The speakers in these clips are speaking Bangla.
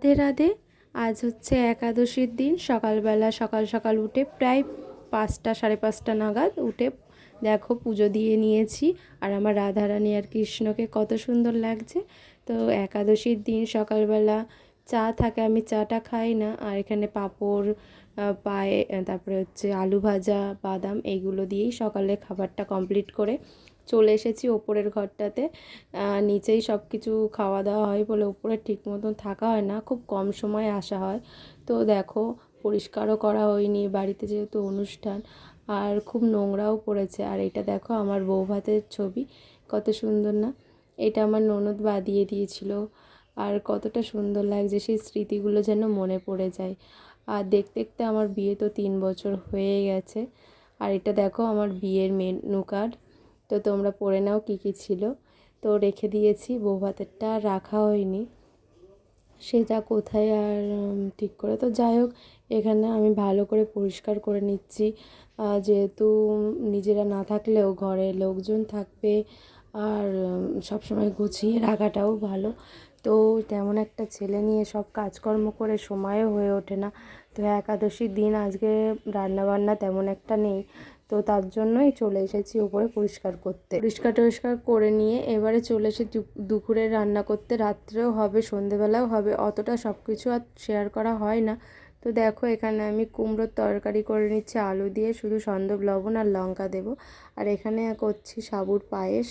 রাধে রাধে। আজ হচ্ছে একাদশীর দিন। সকালবেলা সকাল সকাল উঠে প্রায় 5টা 5:30 নাগাদ উঠে দেখো পুজো দিয়ে নিয়েছি। আর আমার রাধারানী আর কৃষ্ণকে কত সুন্দর লাগছে। তো একাদশীর দিন সকালবেলা চা থাকে, আমি চাটা খাই না। আর এখানে পাঁপড়, পায়ে তারপরে হচ্ছে আলু ভাজা, বাদাম, এইগুলো দিয়েই সকালে খাবারটা কমপ্লিট করে চলে এসেছি ওপরের ঘরটাতে। নিচেই সব কিছু খাওয়া দাওয়া হয় বলে উপরে ঠিক মতন থাকা হয় না, খুব কম সময় আসা হয়। তো দেখো, পরিষ্কারও করা হয়নি বাড়িতে যেহেতু অনুষ্ঠান, আর খুব নোংরাও পড়েছে। আর এটা দেখো আমার বৌভাতের ছবি, কত সুন্দর না? এটা আমার ননদ বাঁধিয়ে দিয়েছিল। আর কতটা সুন্দর লাগছে, সেই স্মৃতিগুলো যেন মনে পড়ে যায়। আর দেখতে দেখতে আমার বিয়ে তো 3 বছর হয়ে গেছে। আর এটা দেখো আমার বিয়ের মেনু কার্ড। তো তোমরা পড়ে নাও কী কী ছিল। তো রেখে দিয়েছি, বৌভাতেরটা আর রাখা হয়নি, সেটা কোথায় আর ঠিক করে। তো যাই হোক, এখানে আমি ভালো করে পরিষ্কার করে নিচ্ছি, যেহেতু নিজেরা না থাকলেও ঘরে লোকজন থাকবে। আর সবসময় গুছিয়ে রাখাটাও ভালো। তো তেমন একটা ছেলে নিয়ে সব কাজকর্ম করে সময়ও হয়ে ওঠে না। তো একাদশীর দিন আজকে রান্নাবান্না তেমন একটা নেই। তো তার জন্যই চলে এসেছি উপরে পরিষ্কার করতে। পরিষ্কার টরিষ্কার করে নিয়ে এবারে চলে এসে দুপুরে রান্না করতে। রাত্রেও হবে, সন্ধেবেলাও হবে, অতটা সব কিছু আর শেয়ার করা হয় না। তো দেখো, এখানে আমি কুমড়োর তরকারি করে নিচ্ছি আলু দিয়ে, শুধু সন্দব লবণ আর লঙ্কা দেবো। আর এখানে করছি সাবুর পায়েস,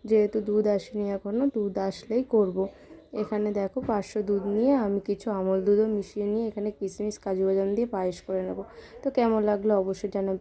যেহেতু দুধ আসেনি এখনও, দুধ আসলেই করব। এখানে দেখো 500 দুধ নিয়ে আমি কিছু আমল দুধও মিশিয়ে নিয়ে এখানে কিশমিশ কাজু বাদাম দিয়ে পায়েস করে নেব। তো কেমন লাগলো অবশ্যই জানাবে।